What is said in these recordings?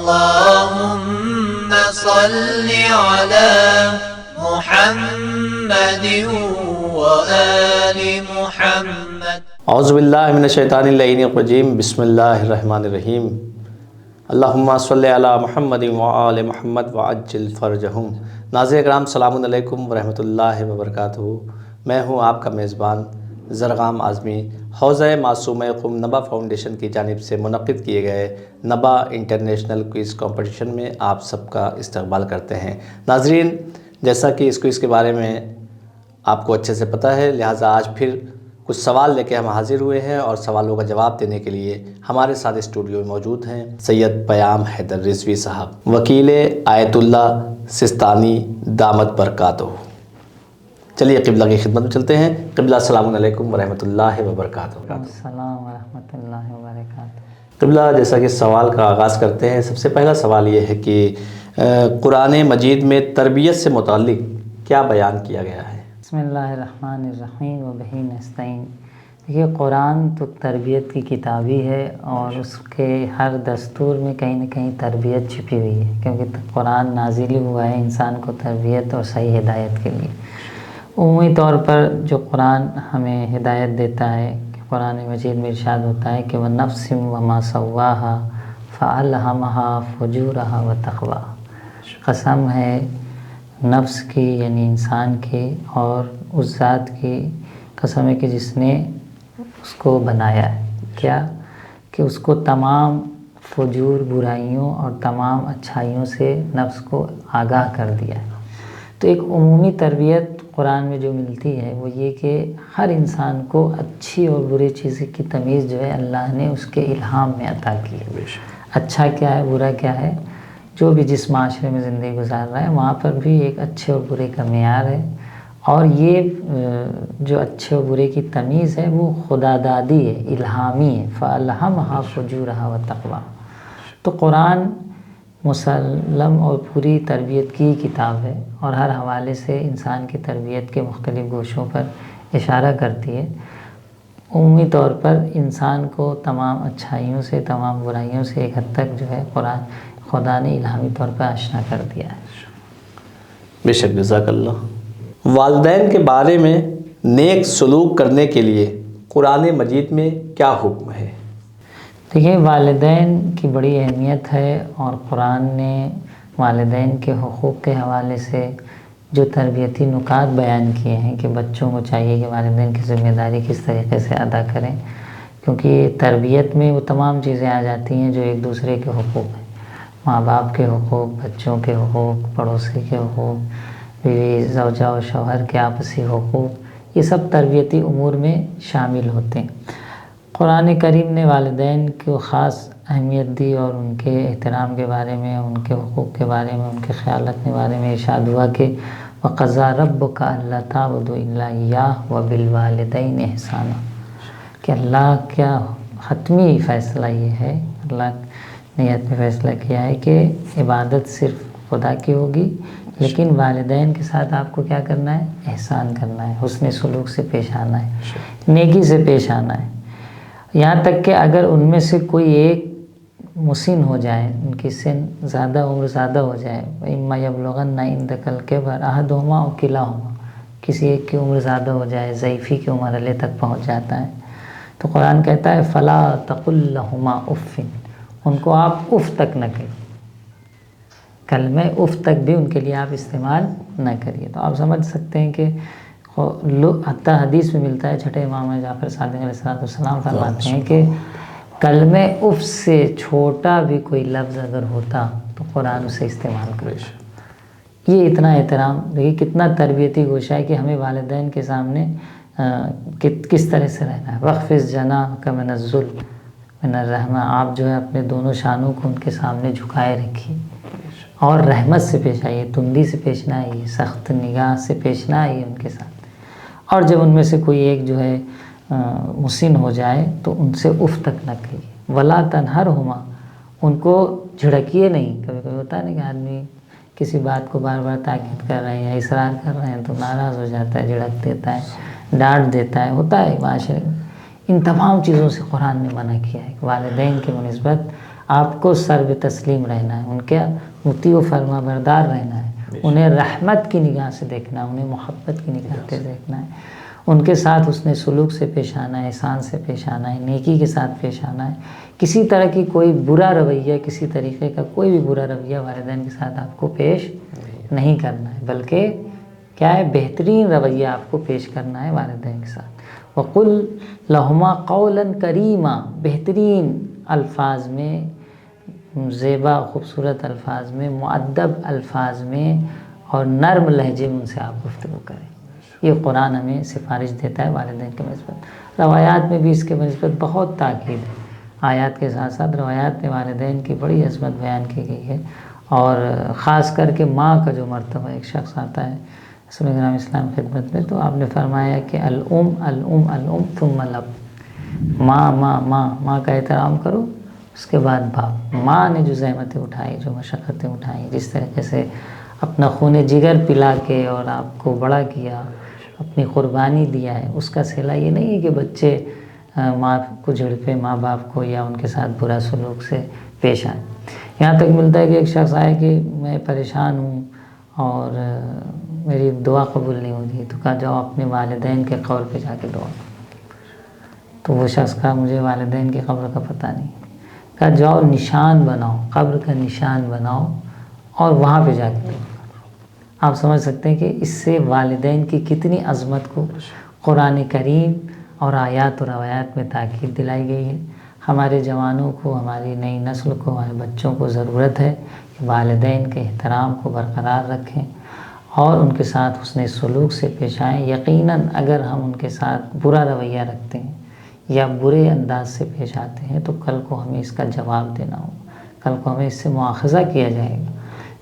اللهم صل على محمد وآل محمد. اعوذ باللہ من الشیطان اللعین الرجیم. بسم اللہ الرحمن الرحیم. اللہم صلی علی محمد وآل محمد وعجل فرجہم. ناظرین اکرام، السلام علیکم ورحمۃ اللہ وبرکاتہ. میں ہوں آپ کا میزبان زرغام اعظمی. حوزہ معصومہ قم نبا فاؤنڈیشن کی جانب سے منعقد کیے گئے نبا انٹرنیشنل کوئز کمپٹیشن میں آپ سب کا استقبال کرتے ہیں. ناظرین، جیسا کہ اس کوئز کے بارے میں آپ کو اچھے سے پتہ ہے، لہٰذا آج پھر کچھ سوال لے کے ہم حاضر ہوئے ہیں، اور سوالوں کا جواب دینے کے لیے ہمارے ساتھ اسٹوڈیو میں موجود ہیں سید پیام حیدر رضوی صاحب، وکیل آیت اللہ سستانی دامت برکاتہ. چلیے قبلہ کی خدمت میں چلتے ہیں. قبلہ السلام علیکم ورحمۃ اللہ وبرکاتہ. السلام ورحمۃ اللہ وبرکاتہ. قبلہ، جیسا کہ سوال کا آغاز کرتے ہیں، سب سے پہلا سوال یہ ہے کہ قرآن مجید میں تربیت سے متعلق کیا بیان کیا گیا ہے؟ بسم اللہ الرحمن الرحیم وبہ نستعین. دیکھیے، قرآن تو تربیت کی کتاب ہی ہے، اور اس کے ہر دستور میں کہیں نہ کہیں تربیت چھپی ہوئی ہے، کیونکہ قرآن نازل ہوا ہے انسان کو تربیت اور صحیح ہدایت کے لیے. عمومی طور پر جو قرآن ہمیں ہدایت دیتا ہے کہ قرآن مجید میں ارشاد ہوتا ہے کہ وَنَفْسٍ وَمَا سَوَّاهَا فَأَلْهَمَهَا فُجُورَهَا وَتَقْوَاهَا. قسم ہے نفس کی، یعنی انسان کی، اور اس ذات کی قسم ہے کہ جس نے اس کو بنایا ہے. کیا کہ اس کو تمام فجور، برائیوں اور تمام اچھائیوں سے نفس کو آگاہ کر دیا ہے. تو ایک عمومی تربیت قرآن میں جو ملتی ہے وہ یہ کہ ہر انسان کو اچھی اور بری چیز کی تمیز جو ہے اللہ نے اس کے الہام میں عطا کی ہے. اچھا کیا ہے، برا کیا ہے، جو بھی جس معاشرے میں زندگی گزار رہا ہے وہاں پر بھی ایک اچھے اور برے کا معیار ہے، اور یہ جو اچھے اور برے کی تمیز ہے وہ خدا دادی ہے، الہامی ہے. فَأَلْهَمَهَا فُجُورَهَا وَتَقْوَاهَا. تو قرآن مسلم اور پوری تربیت کی کتاب ہے، اور ہر حوالے سے انسان کی تربیت کے مختلف گوشوں پر اشارہ کرتی ہے. عمومی طور پر انسان کو تمام اچھائیوں سے، تمام برائیوں سے ایک حد تک جو ہے قرآن خدا نے الہامی طور پر آشنا کر دیا ہے. بے شک، جزاک اللہ. والدین کے بارے میں نیک سلوک کرنے کے لیے قرآن مجید میں کیا حکم ہے؟ دیکھیے، والدین کی بڑی اہمیت ہے، اور قرآن نے والدین کے حقوق کے حوالے سے جو تربیتی نکات بیان کیے ہیں کہ بچوں کو چاہیے کہ والدین کی ذمہ داری کس طریقے سے ادا کریں، کیونکہ تربیت میں وہ تمام چیزیں آ جاتی ہیں جو ایک دوسرے کے حقوق ہیں. ماں باپ کے حقوق، بچوں کے حقوق، پڑوسی کے حقوق، بیوی زوجہ اور شوہر کے آپسی حقوق، یہ سب تربیتی امور میں شامل ہوتے ہیں. قرآن کریم نے والدین کو خاص اہمیت دی، اور ان کے احترام کے بارے میں، ان کے حقوق کے بارے میں، ان کے خیال رکھنے کے بارے میں ارشاد ہوا کہ وَقَضَىٰ رَبُّكَ أَلَّا تَعْبُدُوا إِلَّا إِيَّاهُ وَبِالْوَالِدَيْنِ إِحْسَانًا. کہ اللہ کا حتمی فیصلہ یہ ہے، اللہ نے یہ فیصلہ کیا ہے کہ عبادت صرف خدا کی ہوگی، لیکن والدین کے ساتھ آپ کو کیا کرنا ہے؟ احسان کرنا ہے، حسن سلوک سے پیش آنا ہے، نیکی سے پیش آنا ہے. یہاں تک کہ اگر ان میں سے کوئی ایک مسن ہو جائے، ان کی سن زیادہ، عمر زیادہ ہو جائے، اِمَّا يَبْلُغَنَّ عِندَكَ الْكِبَرَ أَحَدُهُمَا أَوْ كِلَاهُمَا، کسی ایک کی عمر زیادہ ہو جائے، ضعیفی کے مرحلے تک پہنچ جاتا ہے، تو قرآن کہتا ہے فَلَا تَقُلْ لَهُمَا أُفٍّ، ان کو آپ اف تک نہ کہیں. کلمہ اف تک بھی ان کے لیے آپ استعمال نہ کریے. تو آپ سمجھ سکتے ہیں کہ حتیٰ حدیث میں ملتا ہے، چھٹے امام جعفر صادق علیہ السلام فرماتے ہیں کہ کلمہ اف سے چھوٹا بھی کوئی لفظ اگر ہوتا تو قرآن اسے استعمال کرے. یہ اتنا احترام، دیکھیے کتنا تربیتی گوشہ ہے کہ ہمیں والدین کے سامنے کس طرح سے رہنا ہے. وَخْفِضْ جَنَاحَكَ مِنَ الذُّلِّ مِنَ الرَّحْمَةِ، آپ جو ہے اپنے دونوں شانوں کو ان کے سامنے جھکائے رکھیے، اور رحمت سے پیش آئیے، تندی سے پیش نہ آئیے، سخت نگاہ سے پیش نہ آئیے ان کے ساتھ. اور جب ان میں سے کوئی ایک جو ہے مسن ہو جائے تو ان سے اف تک نہ کہیے. وَلَا تَنْهَرْهُمَا، ان کو جھڑکیے نہیں. کبھی کبھی ہوتا ہے نا کہ آدمی کسی بات کو بار بار تاکید کر رہے ہیں یا اصرار کر رہے ہیں تو ناراض ہو جاتا ہے، جھڑک دیتا ہے، ڈانٹ دیتا ہے، ہوتا ہے معاشرے میں. ان تمام چیزوں سے قرآن نے منع کیا ہے کہ والدین کی نسبت آپ کو سرب تسلیم رہنا ہے، ان کے مطیع و فرما بردار رہنا ہے، انہیں رحمت کی نگاہ سے دیکھنا ہے، انہیں محبت کی نگاہ سے دیکھنا ہے، ان کے ساتھ حسن سلوک سے پیش آنا ہے، احسان سے پیش آنا ہے، نیکی کے ساتھ پیش آنا ہے۔ کسی طرح کی کوئی برا رویہ، کسی طریقے کا کوئی بھی برا رویہ والدین کے ساتھ آپ کو پیش نہیں کرنا ہے، بلکہ کیا ہے، بہترین رویہ آپ کو پیش کرنا ہے والدین کے ساتھ۔ وَقُلْ لَهُمَا قَوْلًا كَرِيمًا، بہترین الفاظ میں، زیبا خوبصورت الفاظ میں، مؤدب الفاظ میں اور نرم لہجے میں ان سے آپ گفتگو کریں۔ یہ قرآن ہمیں سفارش دیتا ہے والدین کے نسبت۔ روایات میں بھی اس کے نسبت بہت تاکید ہے، آیات کے ساتھ ساتھ روایات میں والدین کی بڑی عظمت بیان کی گئی ہے، اور خاص کر کے ماں کا جو مرتبہ، ایک شخص آتا ہے رسول اکرم اسلام خدمت میں، تو آپ نے فرمایا کہ الام الام الام ثم الاب، ماں ماں ماں ماں کا احترام کرو، اس کے بعد باپ۔ ماں نے جو زحمتیں اٹھائی، جو مشقتیں اٹھائیں، جس طریقے سے اپنا خون جگر پلا کے اور آپ کو بڑا کیا، اپنی قربانی دیا ہے، اس کا صلہ یہ نہیں ہے کہ بچے ماں کو جھڑپے، ماں باپ کو، یا ان کے ساتھ برا سلوک سے پیش آئیں۔ یہاں تک ملتا ہے کہ ایک شخص آئے کہ میں پریشان ہوں اور میری دعا قبول نہیں ہو رہی، تو کہا جاؤ اپنے والدین کے قبر پہ جا کے دعا۔ تو وہ شخص کہا مجھے والدین کی قبر کا پتہ نہیں، کہا جاؤ نشان بناؤ، قبر کا نشان بناؤ اور وہاں پہ جا کے دعا کرو۔ آپ سمجھ سکتے ہیں کہ اس سے والدین کی کتنی عظمت کو قرآن کریم اور آیات و روایات میں تاکید دلائی گئی ہے۔ ہمارے جوانوں کو، ہماری نئی نسل کو، ہمارے بچوں کو ضرورت ہے کہ والدین کے احترام کو برقرار رکھیں اور ان کے ساتھ حسن سلوک سے پیش آئیں۔ یقیناً اگر ہم ان کے ساتھ برا رویہ رکھتے ہیں یا برے انداز سے پیش آتے ہیں تو کل کو ہمیں اس کا جواب دینا ہوگا، کل کو ہمیں اس سے مواخذہ کیا جائے گا۔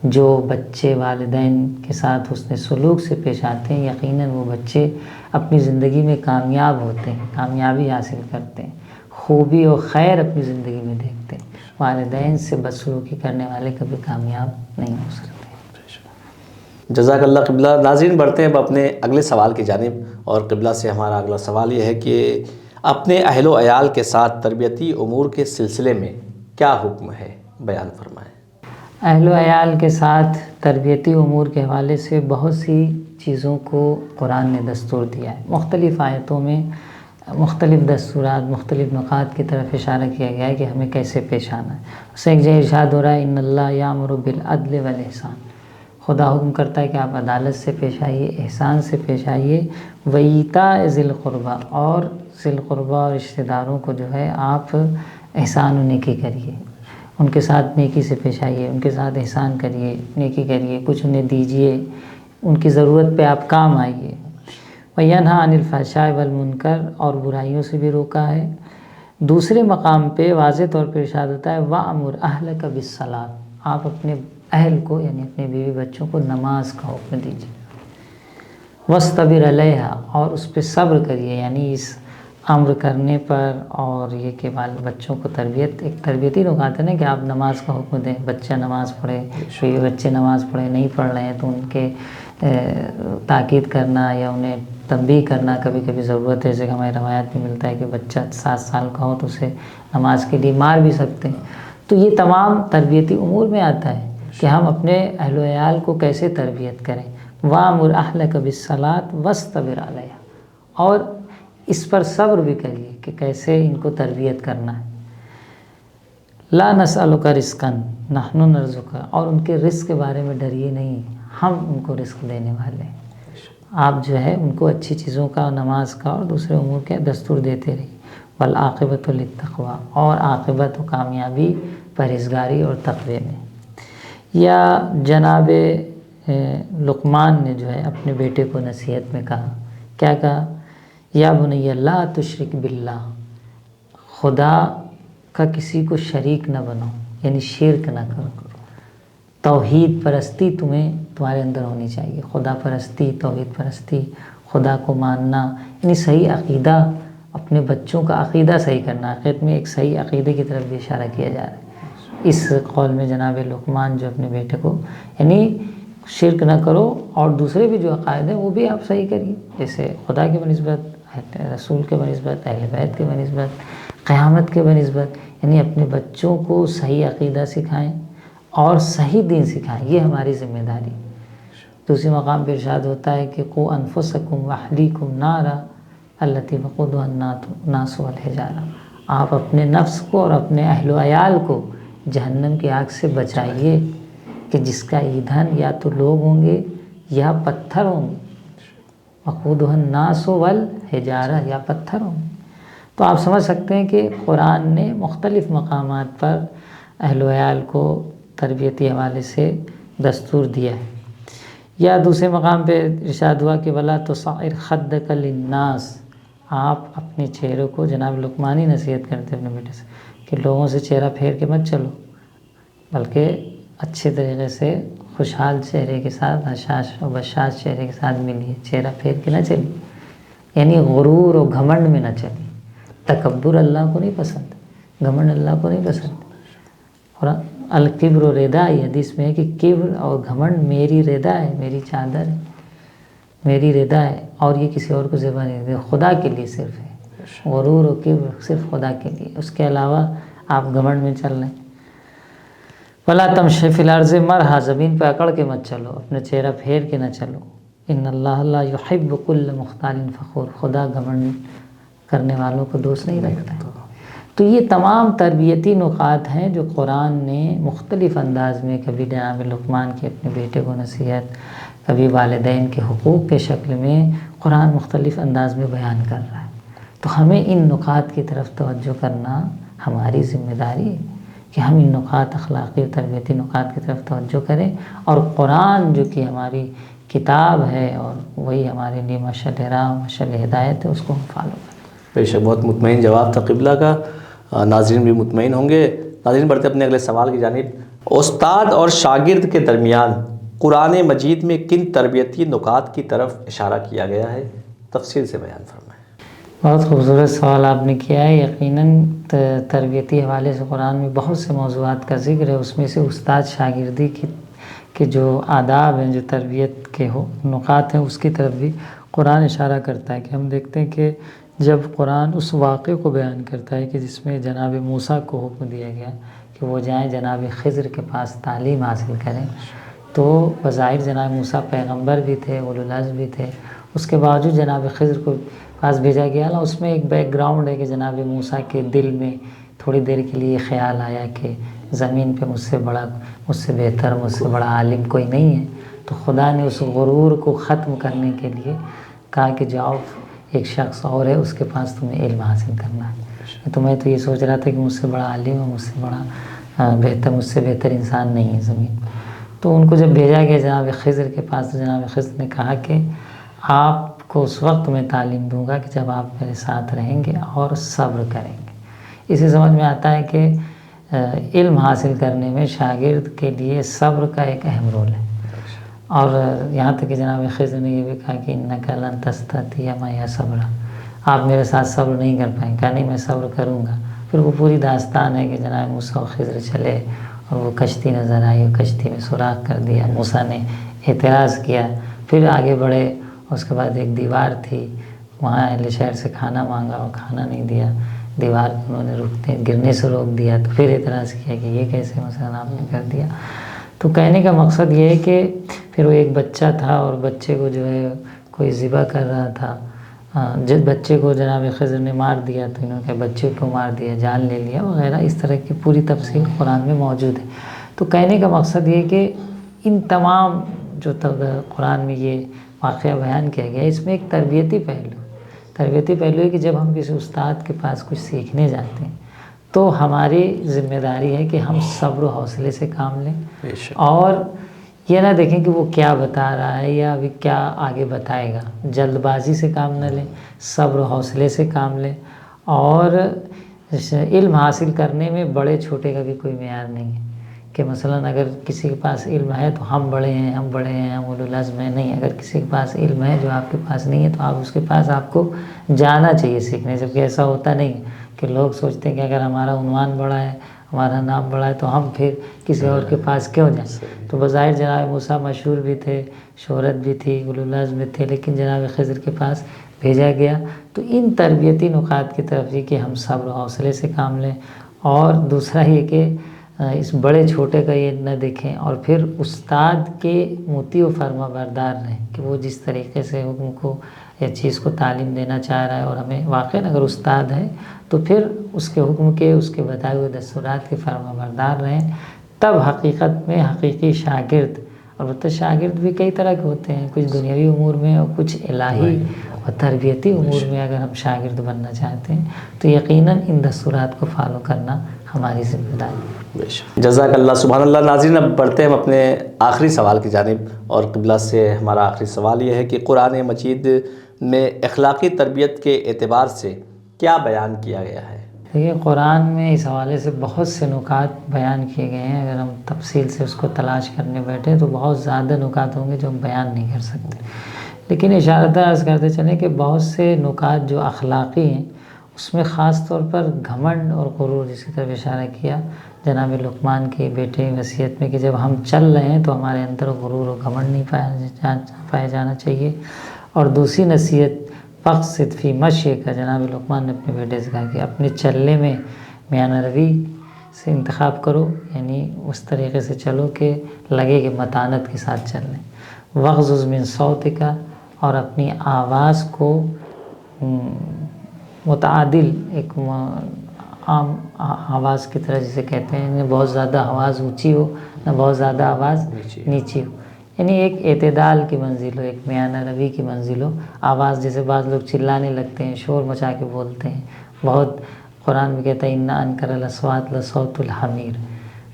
جو بچے والدین کے ساتھ حسن سلوک سے پیش آتے ہیں، یقیناً وہ بچے اپنی زندگی میں کامیاب ہوتے ہیں، کامیابی حاصل کرتے ہیں، خوبی و خیر اپنی زندگی میں دیکھتے ہیں۔ والدین سے بدسلوکی کرنے والے کبھی کامیاب نہیں ہو سکتے۔ جزاک اللہ قبلہ۔ ناظرین بڑھتے ہیں اب اپنے اگلے سوال کی جانب، اور قبلہ سے ہمارا اگلا سوال یہ ہے کہ اپنے اہل و عیال کے ساتھ تربیتی امور کے سلسلے میں کیا حکم ہے، بیان فرمائیں۔ اہل و عیال کے ساتھ تربیتی امور کے حوالے سے بہت سی چیزوں کو قرآن نے دستور دیا ہے۔ مختلف آیتوں میں مختلف دستورات، مختلف نکات کی طرف اشارہ کیا گیا ہے کہ ہمیں کیسے پیش آنا ہے۔ اسے ایک جگہ ارشاد ہو رہا ہے ان اللہ یامر بالعدل والاحسان، خدا حکم کرتا ہے کہ آپ عدالت سے پیش آئیے، احسان سے پیش آئیے، وایتاء ذی القربیٰ، اور ذی القربیٰ اور رشتہ داروں کو جو ہے آپ احسان و نیکی کریے، ان کے ساتھ نیکی سے پیش آئیے، ان کے ساتھ احسان کریے، نیکی کریے، کچھ انہیں دیجیے، ان کی ضرورت پہ آپ کام آئیے۔ وَيَنْهَىٰ عَنِ الْفَحْشَاءِ وَالْمُنکَرِ، اور برائیوں سے بھی روکا ہے۔ دوسرے مقام پہ واضح طور پہ ارشاد ہوتا ہے وَأْمُرْ أَهْلَكَ بِالصَّلَاةِ، آپ اپنے اہل کو یعنی اپنے بیوی بچوں کو نماز کا حکم دیجیے۔ وَاسْتَبِرْ عَلَيْهَا، اور اس پہ صبر کریے، یعنی اس امر کرنے پر اور یہ کہ بچوں کو تربیت، ایک تربیتی نکات ہے نا کہ آپ نماز کا حکم دیں، بچہ نماز پڑھے، بیوی بچے نماز پڑھے، نہیں پڑھ رہے ہیں تو ان کے تاکید کرنا یا انہیں تنبیہ کرنا کبھی کبھی ضرورت ہے۔ جیسے کہ ہماری روایات میں ملتا ہے کہ بچہ 7 سال کا ہو تو اسے نماز کے لیے مار بھی سکتے ہیں۔ تو یہ تمام تربیتی امور میں آتا ہے کہ ہم اپنے اہل و عیال کو کیسے تربیت کریں۔ وَأْمُرْ أَهْلَكَ بِالصَّلَاةِ وَاسْتَبِرْ عَلَيْهَا، اور اس پر صبر بھی کریے کہ کیسے ان کو تربیت کرنا ہے۔ لا نسألک رزقا نحن نرزقک، اور ان کے رزق کے بارے میں ڈریے نہیں، ہم ان کو رزق دینے والے ہیں۔ آپ جو ہے ان کو اچھی چیزوں کا، نماز کا اور دوسرے امور کے دستور دیتے رہیے۔ والعاقبۃ للتقویٰ، اور عاقبت و کامیابی پرہیزگاری اور تقوی میں۔ یا جناب لقمان نے جو ہے اپنے بیٹے کو نصیحت میں کہا، کیا کہا؟ یا بنی لا تشرک باللہ، خدا کا کسی کو شریک نہ بناؤ، یعنی شرک نہ کرو۔ توحید پرستی تمہارے اندر ہونی چاہیے، خدا پرستی، توحید پرستی، خدا کو ماننا، یعنی صحیح عقیدہ، اپنے بچوں کا عقیدہ صحیح کرنا۔ عقیدت میں ایک صحیح عقیدے کی طرف بھی اشارہ کیا جا رہا ہے اس قول میں۔ جناب لقمان جو اپنے بیٹے کو، یعنی شرک نہ کرو، اور دوسرے بھی جو عقائد ہیں وہ بھی آپ صحیح کریے، جیسے خدا کے بنسبت، رسول کے بنسبت، اہل بیت کے بنسبت، قیامت کے بنسبت، یعنی اپنے بچوں کو صحیح عقیدہ سکھائیں اور صحیح دین سکھائیں، یہ ہماری ذمہ داری ہے۔ دوسری مقام پہ ارشاد ہوتا ہے کہ قو انفسکم واہلیکم نارا التی وقودها الناس والحجارہ، آپ اپنے نفس کو اور اپنے اہل و عیال کو جہنم کی آگ سے بچائیے کہ جس کا ایندھن یا تو لوگ ہوں گے یا پتھر ہوں گے، وقودها الناس والحجارہ، یا پتھر ہوں گے۔ تو آپ سمجھ سکتے ہیں کہ قرآن نے مختلف مقامات پر اہل و عیال کو تربیتی حوالے سے دستور دیا ہے۔ یا دوسرے مقام پہ ارشاد ہوا کہ وَلَا تُصَعِّرْ خَدَّكَ لِلنَّاسِ، آپ اپنے چہرے کو، جناب لقمانی نصیحت کرتے اپنے بیٹے سے کہ لوگوں سے چہرہ پھیر کے مت چلو، بلکہ اچھے طریقے سے خوشحال چہرے کے ساتھ، حشاش و بشاش چہرے کے ساتھ ملیے، چہرہ پھیر کے نہ چلیے، یعنی غرور و گھمنڈ میں نہ چلیے۔ تکبر اللہ کو نہیں پسند، گھمنڈ اللہ کو نہیں پسند۔ اور الکبر و ردا، یہ حدیث میں ہے کہ کبر اور گھمنڈ میری ردا ہے، میری چادر ہے، میری ردا ہے، اور یہ کسی اور کو ذبح نہیں دے، خدا کے لیے صرف ہے۔ غرور و کبر صرف خدا کے لیے، اس کے علاوہ آپ گھمنڈ میں چل رہے ہیں۔ وَلَا تَمْشِ فِي الْأَرْضِ مَرْحًا، زمین پہ اکڑ کے مت چلو، اپنے چہرہ پھیر کے نہ چلو۔ ان اللہ لا يحب كل مختال فخور، خدا گھمنڈ کرنے والوں کو دوست نہیں رکھتا ہے۔ تو یہ تمام تربیتی نکات ہیں جو قرآن نے مختلف انداز میں، کبھی جناب لقمان کی اپنے بیٹے کو نصیحت، کبھی والدین کے حقوق کے شکل میں، قرآن مختلف انداز میں بیان کر رہا ہے۔ تو ہمیں ان نکات کی طرف توجہ کرنا ہماری ذمہ داری ہے کہ ہم ان نکات، اخلاقی اور تربیتی نکات کی طرف توجہ کریں، اور قرآن جو کہ ہماری کتاب ہے اور وہی ہمارے لیے مشعل راہ، مشعل ہدایت ہے، اس کو ہم فالو کریں۔ بے شک بہت مطمئن جواب تھا قبلہ کا، ناظرین بھی مطمئن ہوں گے۔ ناظرین بڑھتے اپنے اگلے سوال کی جانب۔ استاد اور شاگرد کے درمیان قرآن مجید میں کن تربیتی نکات کی طرف اشارہ کیا گیا ہے؟ تفصیل سے بیان فرمائیں۔ بہت خوبصورت سوال آپ نے کیا ہے۔ یقیناً تربیتی حوالے سے قرآن میں بہت سے موضوعات کا ذکر ہے، اس میں سے استاد شاگردی کے جو آداب ہیں، جو تربیت کے نکات ہیں، اس کی طرف بھی قرآن اشارہ کرتا ہے۔ کہ ہم دیکھتے ہیں کہ جب قرآن اس واقعے کو بیان کرتا ہے کہ جس میں جناب موسیٰ کو حکم دیا گیا کہ وہ جائیں جناب خضر کے پاس تعلیم حاصل کریں، تو بظاہر جناب موسیٰ پیغمبر بھی تھے، اولو العزم بھی تھے، اس کے باوجود جناب خضر کو پاس بھیجا گیا نا۔ اس میں ایک بیک گراؤنڈ ہے کہ جناب موسیٰ کے دل میں تھوڑی دیر کے لیے خیال آیا کہ زمین پہ مجھ سے بڑا، مجھ سے بہتر، مجھ سے بڑا عالم کوئی نہیں ہے۔ تو خدا نے اس غرور کو ختم کرنے کے لیے کہا کہ جاؤ، ایک شخص اور ہے، اس کے پاس تمہیں علم حاصل کرنا ہے۔ تو میں تو یہ سوچ رہا تھا کہ مجھ سے بڑا عالم ہے، مجھ سے بڑا بہتر، مجھ سے بہتر انسان نہیں ہے زمین۔ تو ان کو جب بھیجا گیا جناب خضر کے پاس، تو جناب خضر نے کہا کہ آپ کو اس وقت میں تعلیم دوں گا کہ جب آپ میرے ساتھ رہیں گے اور صبر کریں گے۔ اسے سمجھ میں آتا ہے کہ علم حاصل کرنے میں شاگرد کے لیے صبر کا ایک اہم رول ہے۔ اور یہاں تک کہ جناب خضر نے یہ بھی کہا کہ انک لن تستطیع معی صبرا، آپ میرے ساتھ صبر نہیں کر پائیں۔ کہا نہیں، میں صبر کروں گا۔ پھر وہ پوری داستان ہے کہ جناب موسیٰ و خضر چلے اور وہ کشتی نظر آئی اور کشتی میں سوراخ کر دیا، موسیٰ نے اعتراض کیا، پھر آگے بڑھے، اس کے بعد ایک دیوار تھی، وہاں اہل شہر سے کھانا مانگا اور کھانا نہیں دیا، دیوار انہوں نے گرنے سے روک دیا، تو پھر اعتراض کیا کہ یہ کیسے مثلا آپ نے کر دیا۔ تو کہنے کا مقصد یہ ہے کہ پھر وہ ایک بچہ تھا اور بچے کو جو ہے کوئی ذبح کر رہا تھا، جس بچے کو جناب خضر نے مار دیا، تو انہوں نے کہا بچے کو مار دیا، جان لے لیا وغیرہ، اس طرح کی پوری تفصیل قرآن میں موجود ہے۔ تو کہنے کا مقصد یہ کہ ان تمام جو قرآن میں یہ واقعہ بیان کیا گیا ہے، اس میں ایک تربیتی پہلو ہے کہ جب ہم کسی استاد کے پاس کچھ سیکھنے جاتے ہیں تو ہماری ذمہ داری ہے کہ ہم صبر و حوصلے سے کام لیں، اور یہ نہ دیکھیں کہ وہ کیا بتا رہا ہے یا ابھی کیا آگے بتائے گا، جلد بازی سے کام نہ لیں، صبر و حوصلے سے کام لیں۔ اور علم حاصل کرنے میں بڑے چھوٹے کا بھی کوئی معیار نہیں ہے کہ مثلا اگر کسی کے پاس علم ہے تو ہم بڑے ہیں، ہم اولو العزم ہیں، نہیں۔ اگر کسی کے پاس علم ہے جو آپ کے پاس نہیں ہے تو آپ اس کے پاس، آپ کو جانا چاہیے سیکھنے، جبکہ ایسا ہوتا نہیں کہ لوگ سوچتے ہیں کہ اگر ہمارا عنوان بڑا ہے، ہمارا نام بڑا ہے، تو ہم پھر کسی اور کے پاس کیوں جائیں۔ تو بظاہر جناب موسیٰ مشہور بھی تھے، شہرت بھی تھی، اولو العزم بھی تھے، لیکن جناب خضر کے پاس بھیجا گیا۔ تو ان تربیتی نکات کی طرف یہ کہ ہم صبر و حوصلے سے کام لیں اور دوسرا یہ کہ اس بڑے چھوٹے کا یہ نہ دیکھیں، اور پھر استاد کے مطیع و فرما بردار رہیں کہ وہ جس طریقے سے حکم کو یا چیز کو تعلیم دینا چاہ رہا ہے، اور ہمیں واقعاً اگر استاد ہے تو پھر اس کے حکم کے، اس کے بتائے ہوئے دستورات کے فرما بردار رہیں، تب حقیقت میں حقیقی شاگرد، البتہ شاگرد بھی کئی طرح کے ہوتے ہیں، کچھ دنیاوی امور میں اور کچھ الہی اور تربیتی امور میں اگر ہم شاگرد بننا چاہتے ہیں تو یقیناً ان دستورات کو فالو کرنا ہماری ذمہ داری ہے۔ جزاک اللہ، سبحان اللہ۔ ناظرین، اب بڑھتے ہیں ہم اپنے آخری سوال کی جانب، اور قبلہ سے ہمارا آخری سوال یہ ہے کہ قرآن مجید میں اخلاقی تربیت کے اعتبار سے کیا بیان کیا گیا ہے؟ دیکھیے، قرآن میں اس حوالے سے بہت سے نکات بیان کیے گئے ہیں، اگر ہم تفصیل سے اس کو تلاش کرنے بیٹھے تو بہت زیادہ نکات ہوں گے جو ہم بیان نہیں کر سکتے، لیکن اشارتاً عرض کرتے چلیں کہ بہت سے نکات جو اخلاقی ہیں اس میں خاص طور پر گھمنڈ اور غرور، جس کی طرف اشارہ کیا جناب لقمان کی بیٹے وصیت میں کہ جب ہم چل رہے ہیں تو ہمارے اندر غرور و گھمنڈ نہیں پایا جانا چاہیے، اور دوسری نصیحت فقصد فی مشی کا جناب لقمان نے اپنے بیٹے سے کہا کہ اپنے چلنے میں میانہ روی سے انتخاب کرو، یعنی اس طریقے سے چلو کہ لگے کہ متانت کے ساتھ چل رہے ہیں، وغضض من صوتک، اور اپنی آواز کو متعادل ایک عام آواز کی طرح جسے کہتے ہیں، نہ بہت زیادہ آواز اونچی ہو نہ بہت زیادہ آواز نیچی ہو، یعنی ایک اعتدال کی منزل ہو، ایک میانہ روی کی منزل ہو۔ آواز جیسے بعض لوگ چلانے لگتے ہیں، شور مچا کے بولتے ہیں، بہت قرآن میں کہتا ہے ان انکر الاصوات لصوت الحمیر،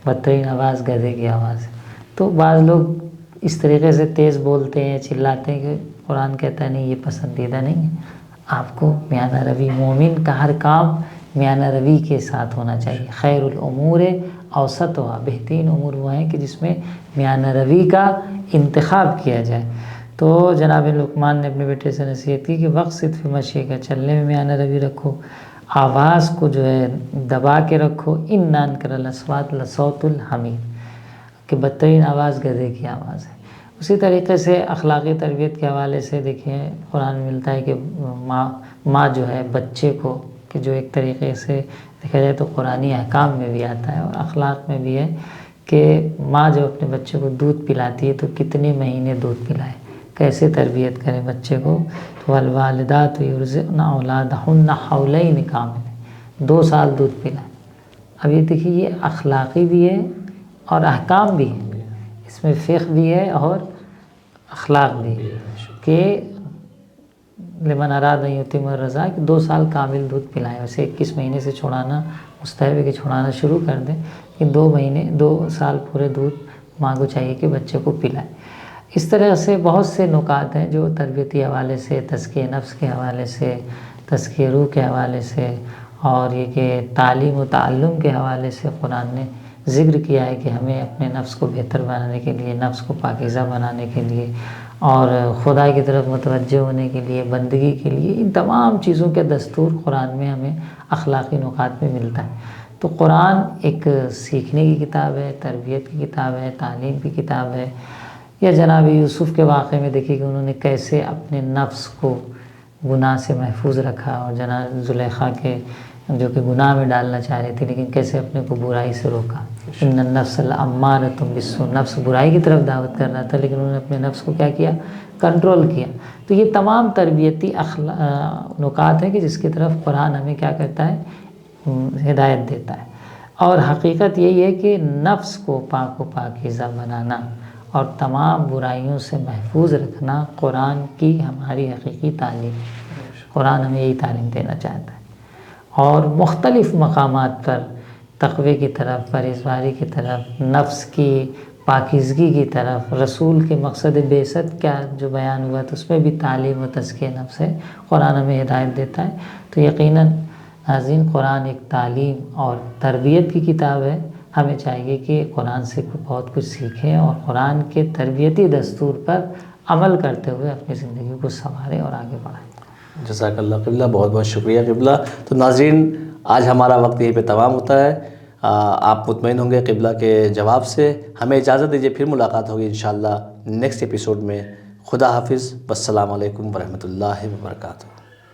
بدترین آواز گدھے کی آواز ہے۔ تو بعض لوگ اس طریقے سے تیز بولتے ہیں، چلاتے ہیں کہ قرآن کہتا ہے نہیں، یہ پسندیدہ نہیں ہے۔ آپ کو میانہ روی، مومن کا ہر کام میانہ روی کے ساتھ ہونا چاہیے۔ خیر الامور اوسطها، بہترین امور وہ ہیں کہ جس میں میانہ روی کا انتخاب کیا جائے۔ تو جناب لقمان نے اپنے بیٹے سے نصیحت کی کہ وقصد فی مشی کا، چلنے میں میانہ روی رکھو، آواز کو جو ہے دبا کے رکھو، ان انکر الاصوات لصوت الحمیر، کہ بدترین آواز گدھے کی آواز ہے۔ اسی طریقے سے اخلاقی تربیت کے حوالے سے دیکھیں قرآن میں ملتا ہے کہ ماں جو ہے بچے کو، کہ جو ایک طریقے سے دیکھا جائے تو قرآنی احکام میں بھی آتا ہے اور اخلاق میں بھی ہے کہ ماں جب اپنے بچے کو دودھ پلاتی ہے تو کتنے مہینے دودھ پلائے، کیسے تربیت کرے بچے کو۔ تو والوالدات یرضعن اولادہن حولین کاملین، 2 سال دودھ پلائے۔ اب یہ دیکھیے، یہ اخلاقی بھی ہے اور احکام بھی ہے، اس میں فقہ بھی ہے اور اخلاق بھی ہے کہ لمن اراد ان یتم الرضاع، کہ 2 سال کامل دودھ پلائیں۔ ویسے 21 مہینے سے چھڑانا مستحب ہے کہ چھڑانا شروع کر دیں، لیکن 2 سال پورے دودھ ماں کو چاہیے کہ بچے کو پلائے۔ اس طرح سے بہت سے نکات ہیں جو تربیتی حوالے سے، تزکیہ نفس کے حوالے سے، تزکیہ روح کے حوالے سے، اور یہ کہ تعلیم و تعلم کے حوالے سے قرآن نے ذکر کیا ہے کہ ہمیں اپنے نفس کو بہتر بنانے کے لیے، نفس کو پاکیزہ بنانے کے لیے اور خدا کی طرف متوجہ ہونے کے لیے، بندگی کے لیے، ان تمام چیزوں کے دستور قرآن میں ہمیں اخلاقی نکات میں ملتا ہے۔ تو قرآن ایک سیکھنے کی کتاب ہے، تربیت کی کتاب ہے، تعلیم کی کتاب ہے۔ یا جناب یوسف کے واقعے میں دیکھیے کہ انہوں نے کیسے اپنے نفس کو گناہ سے محفوظ رکھا، اور جناب زلیخا کے جو کہ گناہ میں ڈالنا چاہ رہی تھی لیکن کیسے اپنے کو برائی سے روکا۔ ان النفس لامارۃ بالسوء، نفس برائی کی طرف دعوت کر رہا تھا لیکن انہوں نے اپنے نفس کو کیا کیا، کنٹرول کیا۔ تو یہ تمام تربیتی نکات ہیں کہ جس کی طرف قرآن ہمیں کیا کرتا ہے، ہدایت دیتا ہے۔ اور حقیقت یہی ہے کہ نفس کو پاک و پاکیزہ بنانا اور تمام برائیوں سے محفوظ رکھنا قرآن کی ہماری حقیقی تعلیم ہے۔ قرآن ہمیں یہی تعلیم دینا چاہتا ہے، اور مختلف مقامات پر تقوی کی طرف، پرہیزگاری کی طرف، نفس کی پاکیزگی کی طرف، رسول کے مقصد بعثت کیا جو بیان ہوا تو اس میں بھی تعلیم و تزکیہ نفس ہے، قرآن ہمیں ہدایت دیتا ہے۔ تو یقیناً ناظرین، قرآن ایک تعلیم اور تربیت کی کتاب ہے، ہمیں چاہیے کہ قرآن سے بہت کچھ سیکھیں اور قرآن کے تربیتی دستور پر عمل کرتے ہوئے اپنی زندگی کو سنواریں اور آگے بڑھائیں۔ جزاک اللہ قبلہ، بہت بہت شکریہ قبلہ۔ تو ناظرین، آج ہمارا وقت یہیں پہ تمام ہوتا ہے۔ آپ مطمئن ہوں گے قبلہ کے جواب سے۔ ہمیں اجازت دیجیے، پھر ملاقات ہوگی انشاءاللہ نیکسٹ ایپیسوڈ میں۔ خدا حافظ، والسلام علیکم ورحمۃ اللہ وبرکاتہ۔